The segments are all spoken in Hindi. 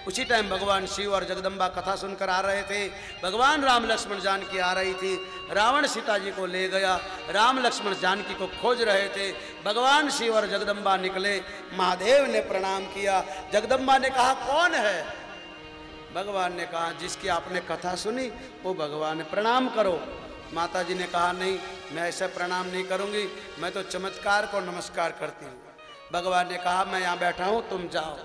उसी टाइम भगवान शिव और जगदम्बा कथा सुनकर आ रहे थे। भगवान राम लक्ष्मण जानकी आ रही थी। रावण सीता जी को ले गया। राम लक्ष्मण जानकी को खोज रहे थे। भगवान शिव और जगदम्बा निकले। महादेव ने प्रणाम किया। जगदम्बा ने कहा कौन है? भगवान ने कहा जिसकी आपने कथा सुनी वो भगवान है, प्रणाम करो। माता जी ने कहा नहीं, मैं ऐसा प्रणाम नहीं करूंगी, मैं तो चमत्कार को नमस्कार करती हूँ। भगवान ने कहा मैं यहाँ बैठा हूँ, तुम जाओ।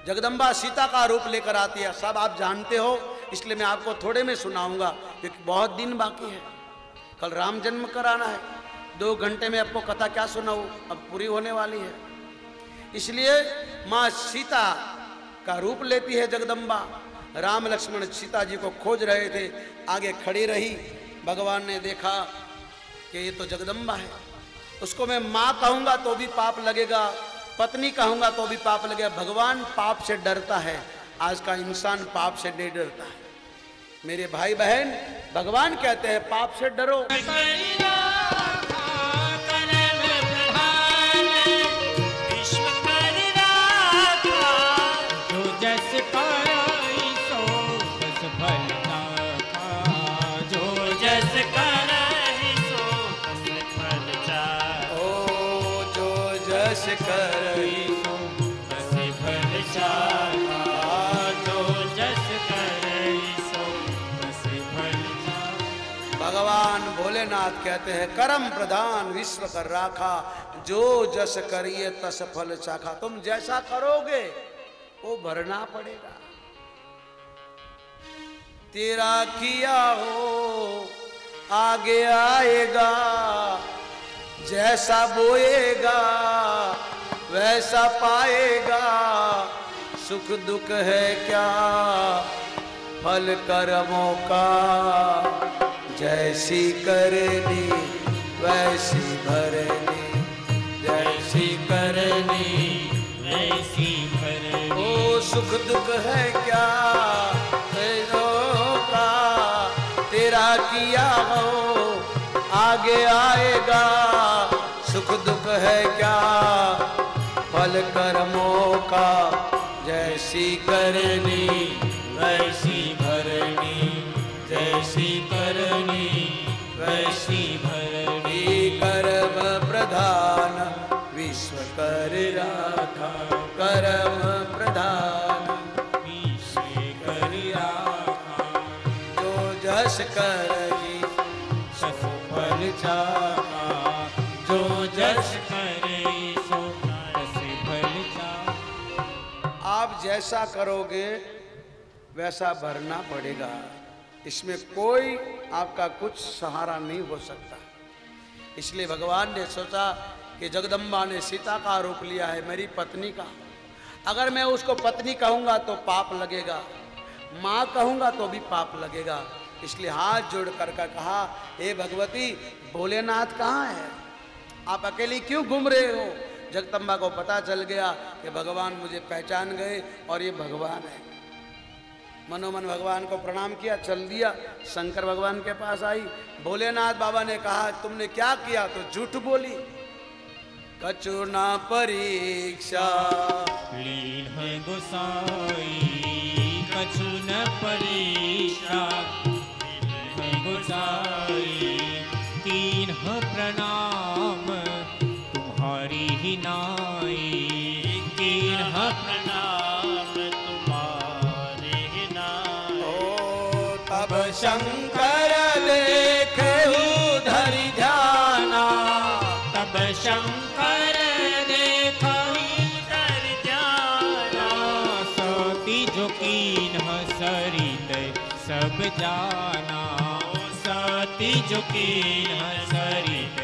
जगदम्बा सीता का रूप लेकर आती है, सब आप जानते हो, इसलिए मैं आपको थोड़े में सुनाऊंगा क्योंकि बहुत दिन बाकी है, कल राम जन्म कराना है। 2 घंटे में आपको कथा क्या सुनाऊं, अब पूरी होने वाली है। इसलिए माँ सीता का रूप लेती है जगदम्बा। राम लक्ष्मण सीता जी को खोज रहे थे, आगे खड़ी रही। भगवान ने देखा कि ये तो जगदम्बा है, उसको मैं माँ कहूंगा तो भी पाप लगेगा, पत्नी कहूंगा तो भी पाप लगेगा। भगवान पाप से डरता है, आज का इंसान पाप से नहीं डरता है। मेरे भाई बहन, भगवान कहते हैं पाप से डरो। करई सो बस फल चाखा, जो जस करई सो बस फल चाखा। भगवान भोलेनाथ कहते हैं करम प्रधान विश्व कर राखा, जो जस करिए तस फल चाखा। तुम जैसा करोगे वो भरना पड़ेगा। तेरा किया हो आगे आएगा, जैसा बोएगा वैसा पाएगा। सुख दुख है क्या फल कर्मों का, जैसी करनी वैसी भरनी, जैसी करनी वैसी भरनी। ओ सुख दुख है क्या का, तेरा किया हो आगे आएगा। सुख दुख है क्या फल कर्मों का, जैसी करनी वैसी भरनी, जैसी करनी वैसी भरनी। कर्म प्रधान विश्व कर राखा, कर्म प्रधान विश्व कर राखा। जो जस करही सस फल चाखा, जो जस करे सो तस फल चाखा। आप जैसा करोगे वैसा भरना पड़ेगा, इसमें कोई आपका कुछ सहारा नहीं हो सकता। इसलिए भगवान ने सोचा कि जगदम्बा ने सीता का रूप लिया है, मेरी पत्नी का, अगर मैं उसको पत्नी कहूंगा तो पाप लगेगा, माँ कहूंगा तो भी पाप लगेगा। इसलिए हाथ जोड़ कर कहा हे भगवती भोलेनाथ कहाँ है, आप अकेली क्यों घूम रहे हो। जगदम्बा को पता चल गया कि भगवान मुझे पहचान गए और ये भगवान है। मनोमन भगवान को प्रणाम किया, चल दिया। शंकर भगवान के पास आई। भोलेनाथ बाबा ने कहा तुमने क्या किया, तो झूठ बोली। कछु ना परीक्षा लीन है गोसाई, कछु न परीक्षा लीन है गोसाई। तीन प्रणाम तुम्हारी ही नाई, तीन प्रणाम तुम्हारी ही नाई। ओ तब शंकर देखहु धरि ध्याना, तब शंकर देखहु धरि ध्याना। सती जो कीन सरित सब जाना, सती जो कीन सरित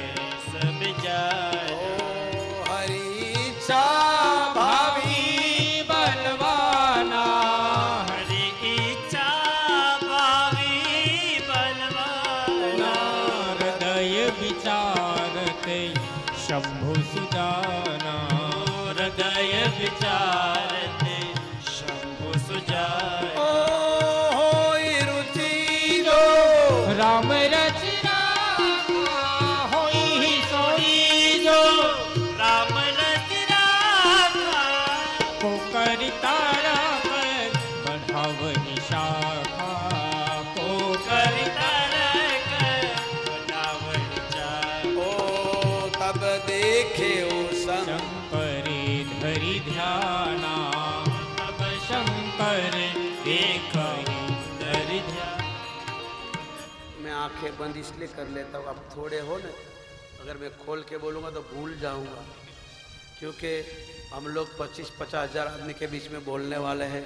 सब जाना। हरि इच्छा भावी बलवाना, हरि इच्छा भावी बलवाना। हृदय विचारते शंभु सुजाना, हृदय विचारते शंभु सुजाना। राम रचना होई सोई जो, राम रचना को करता राखा, आंखें बंद इसलिए कर लेता हूँ, अब थोड़े हो ना, अगर मैं खोल के बोलूँगा तो भूल जाऊँगा, क्योंकि हम लोग 25-50 हज़ार आदमी के बीच में बोलने वाले हैं।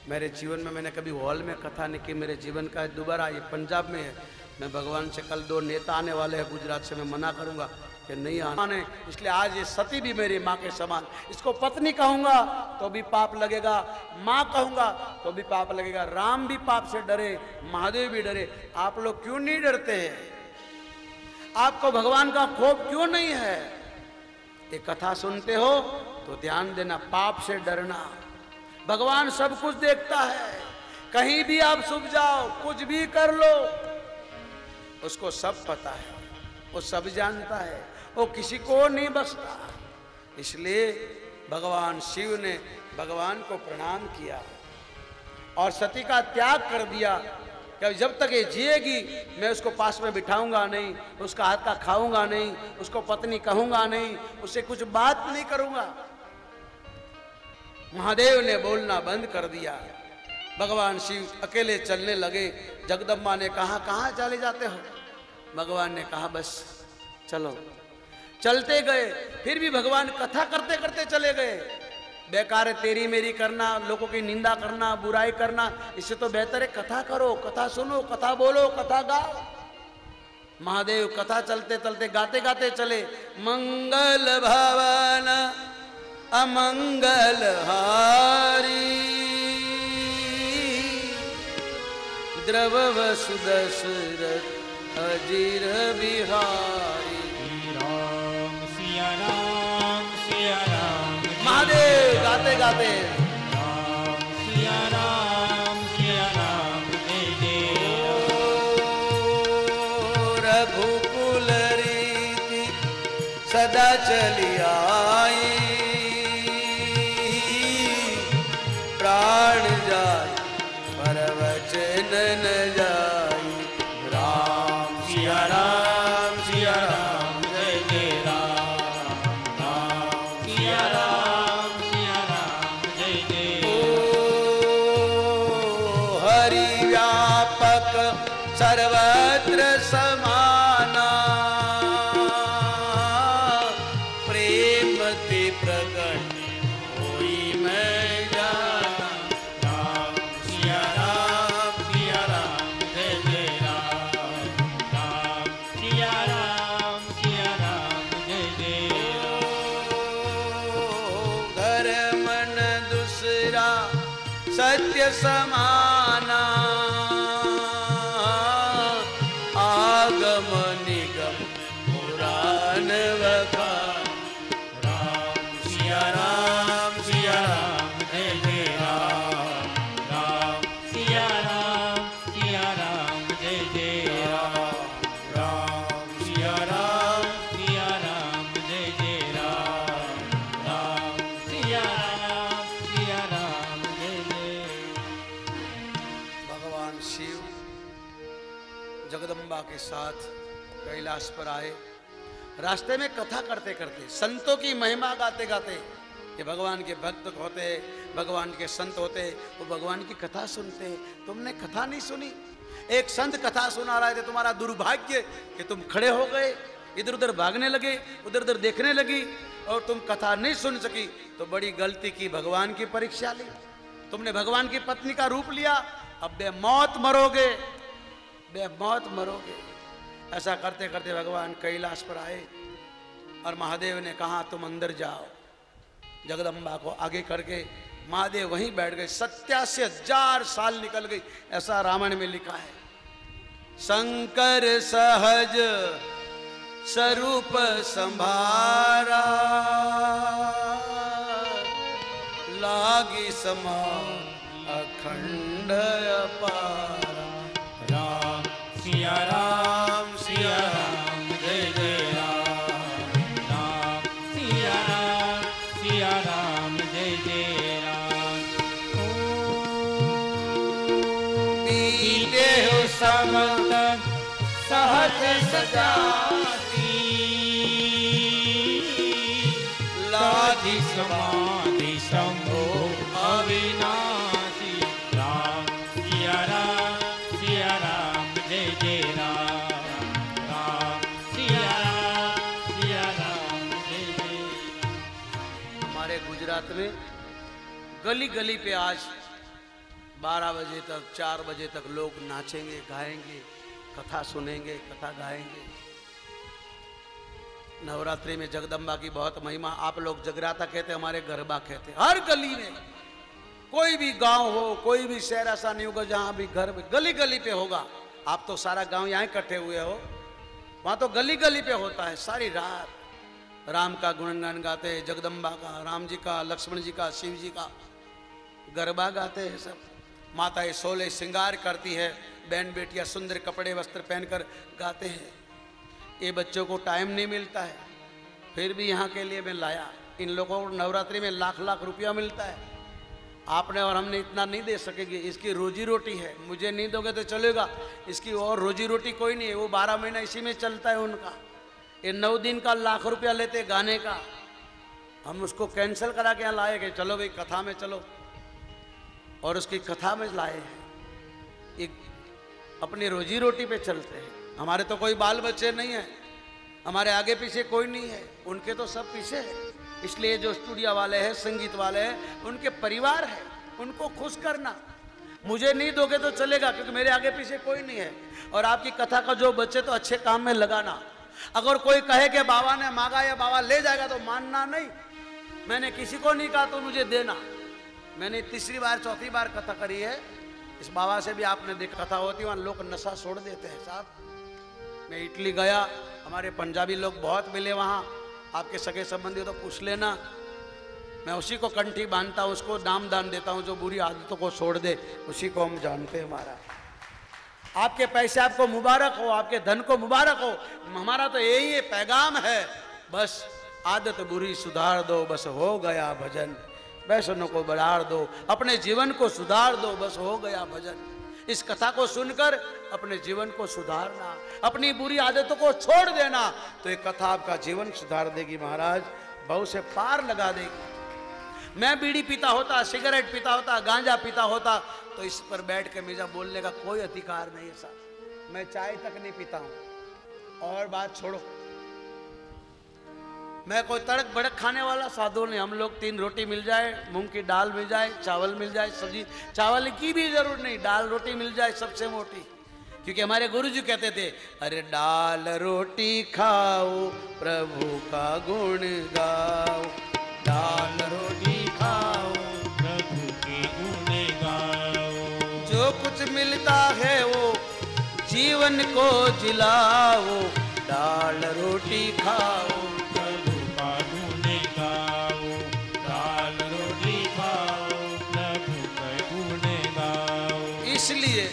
मेरे जीवन में मैंने कभी हॉल में कथा नहीं की, मेरे जीवन का दोबारा ये पंजाब में है। मैं भगवान से कल 2 नेता आने वाले हैं गुजरात से, मैं मना करूँगा कि नहीं आने, इसलिए आज ये सती भी मेरी माँ के समान। इसको पत्नी कहूँगा तो भी पाप लगेगा, माँ कहूँगा तो भी पाप लगेगा। राम भी पाप से डरे, महादेव भी डरे, आप लोग क्यों नहीं डरते हैं? आपको भगवान का खौफ क्यों नहीं है? ये कथा सुनते हो तो ध्यान देना, पाप से डरना। भगवान सब कुछ देखता है, कहीं भी आप छुप जाओ, कुछ भी कर लो, उसको सब पता है, वो सब जानता है, वो किसी को नहीं बख्शता। इसलिए भगवान शिव ने भगवान को प्रणाम किया और सती का त्याग कर दिया कि जब तक ये जिएगी मैं उसको पास में बिठाऊंगा नहीं, उसका हाथ का खाऊंगा नहीं, उसको पत्नी कहूंगा नहीं, उससे कुछ बात नहीं करूंगा। महादेव ने बोलना बंद कर दिया। भगवान शिव अकेले चलने लगे। जगदम्बा ने कहा कहाँ चले जाते हो? भगवान ने कहा बस चलो। चलते गए, फिर भी भगवान कथा करते करते चले गए। बेकार है तेरी मेरी करना, लोगों की निंदा करना, बुराई करना, इससे तो बेहतर है कथा करो, कथा सुनो, कथा बोलो, कथा गाओ। महादेव कथा चलते चलते गाते गाते चले। मंगल भवन अमंगल हारी, द्रव वसुदशरथ अजीर बिहारी। राम सिया राम सिया राम, महादेव गाते गाते राम सिया राम जय जय। रघुकुल रीति सदा चली आई, प्राण जाय पर वचन न जाई। राम सिया राम जय जय राम, राम सिया राम जय जय। ओ हरि व्यापक सर्वत्र समाना, प्रेम ते प्रकट होई मैं जाना। राम सिया राम जय जय राम, राम सिया राम जय जय। धर्म न दूसरा सत्य समाना, आगम निगम पुराण वखान। राम सिया राम जय जय राम, राम सिया राम जय जय राम, राम सिया राम जय जय राम, राम सिया राम जय जय। भगवान शिव जगदम्बा के साथ कैलाश पर आए। रास्ते में कथा करते करते, संतों की महिमा गाते गाते, ये भगवान के भक्त होते, भगवान के संत होते, वो भगवान की कथा सुनते। तुमने कथा नहीं सुनी? एक संत कथा सुना रहे थे, तुम्हारा दुर्भाग्य कि तुम खड़े हो गए, इधर उधर भागने लगे, उधर उधर देखने लगी और तुम कथा नहीं सुन सकी, तो बड़ी गलती की, भगवान की परीक्षा ली। तुमने भगवान की पत्नी का रूप लिया, अब बेमौत मरोगे, बेमौत मरोगे। ऐसा करते करते भगवान कैलाश पर आए और महादेव ने कहा तुम अंदर जाओ। जगदम्बा को आगे करके महादेव वहीं बैठ गए। 87,000 साल निकल गई, ऐसा रामायण में लिखा है। शंकर सहज स्वरूप संभारा, लागी समान अखंड अपारा। राम सिया राम जय जय राम, राम सिया राम जय जय राम। बीते हो समंत सहज सजाती, लाधी समाधि शंभो अविनाशी। राम सिया राम जय जय राम, नवरात्र में गली गली पे आज 12 बजे तक 4 बजे तक लोग नाचेंगे, गाएंगे, कथा सुनेंगे, कथा गाएंगे। नवरात्रि में जगदम्बा की बहुत महिमा। आप लोग जगराता कहते, हमारे गरबा कहते। हर गली में, कोई भी गांव हो, कोई भी शहर ऐसा नहीं होगा जहां भी घर में, गली गली पे होगा। आप तो सारा गांव यहाँ इकट्ठे हुए हो, वहां तो गली गली पे होता है। सारी रात राम का गुणगान गाते हैं, जगदम्बा का, राम जी का, लक्ष्मण जी का, शिव जी का गरबा गाते हैं सब। माताएं 16 श्रृंगार करती है, बहन बेटियां सुंदर कपड़े वस्त्र पहनकर गाते हैं। ये बच्चों को टाइम नहीं मिलता है, फिर भी यहाँ के लिए मैं लाया। इन लोगों को नवरात्रि में लाख लाख रुपया मिलता है। आपने और हमने इतना नहीं दे सकेंगे, इसकी रोजी रोटी है। मुझे नहीं दोगे तो चलेगा, इसकी और रोजी रोटी कोई नहीं है। वो 12 महीना इसी में चलता है उनका। ये 9 दिन का लाख रुपया लेते गाने का, हम उसको कैंसिल करा के यहाँ लाए कि चलो भाई कथा में चलो, और उसकी कथा में लाए हैं। एक अपनी रोजी रोटी पे चलते हैं। हमारे तो कोई बाल बच्चे नहीं है, हमारे आगे पीछे कोई नहीं है, उनके तो सब पीछे है। इसलिए जो स्टूडियो वाले हैं, संगीत वाले हैं, उनके परिवार है, उनको खुश करना। मुझे नहीं दोगे तो चलेगा, क्योंकि मेरे आगे पीछे कोई नहीं है। और आपकी कथा का जो बच्चे तो अच्छे काम में लगाना। अगर कोई कहे कि बाबा ने मांगा या बाबा ले जाएगा तो मानना नहीं। मैंने किसी को नहीं कहा तो मुझे देना। मैंने 3री बार 4थी बार कथा करी है इस बाबा से भी। आपने देखा कथा होती, वहां लोग नशा छोड़ देते हैं साहब। मैं इटली गया, हमारे पंजाबी लोग बहुत मिले वहां। आपके सगे संबंधी हो तो पूछ लेना। मैं उसी को कंठी बांधता हूँ, उसको नाम दान देता हूँ जो बुरी आदतों को छोड़ दे, उसी को हम जानते हैं। हमारा आपके पैसे आपको मुबारक हो, आपके धन को मुबारक हो। हमारा तो यही है, पैगाम है, बस आदत बुरी सुधार दो, बस हो गया भजन। वैष्णव को बढ़ार दो, अपने जीवन को सुधार दो, बस हो गया भजन। इस कथा को सुनकर अपने जीवन को सुधारना, अपनी बुरी आदतों को छोड़ देना, तो ये कथा आपका जीवन सुधार देगी महाराज, बहुत से पार लगा देगी। मैं बीड़ी पीता होता, सिगरेट पीता होता, गांजा पीता होता, तो इस पर बैठ के मुझे बोलने का कोई अधिकार नहीं है साहब। मैं चाय तक नहीं पीता हूं। और बात छोड़ो, मैं कोई तड़क भड़क खाने वाला साधु नहीं। हम लोग 3 रोटी मिल जाए, मूंग की दाल मिल जाए, चावल मिल जाए, सब्जी, चावल की भी जरूरत नहीं, दाल रोटी मिल जाए सबसे मोटी। क्योंकि हमारे गुरुजी कहते थे, अरे दाल रोटी खाओ, प्रभु का गुण गाओ। दाल रोटी खाओ, प्रभु के गुण गाओ। जो कुछ मिलता है वो जीवन को जिलाओ। दाल रोटी खाओ, प्रभु का गुण गाओ। दाल रोटी खाओ, प्रभु का गुण गाओ। इसलिए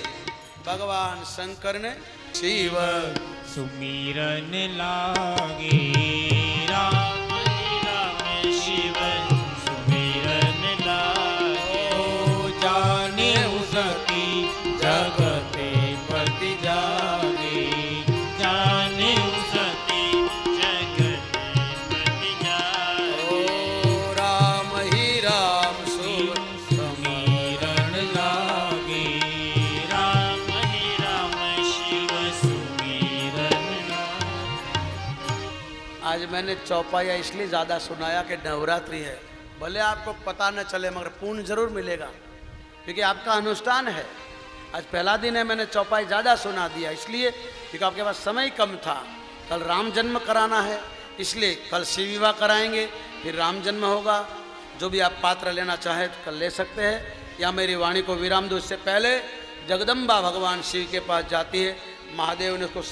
भगवान शंकर ने शिव सुमिरन लागे, राम राम शिव सुमिरन लागे। ओ जाने उसकी जगते पति जागे, जाने उसकी जगते पति जागे। ओ राम ही राम सुमिरन लागे, राम ही राम शिव सुमिरन लागे। आज मैंने चौपाया इसलिए ज्यादा सुनाया कि नवरात्रि है। भले आपको पता न चले मगर पुण्य जरूर मिलेगा, क्योंकि आपका अनुष्ठान है। आज पहला दिन है, मैंने चौपाई ज्यादा सुना दिया इसलिए क्योंकि आपके पास समय कम था। कल राम जन्म कराना है, इसलिए कल शिव विवाह कराएंगे, फिर राम जन्म होगा। जो भी आप पात्र लेना चाहे तो कल ले सकते हैं, या मेरी वाणी को विराम दो। इससे पहले जगदम्बा भगवान शिव के पास जाती है, महादेव ने उसको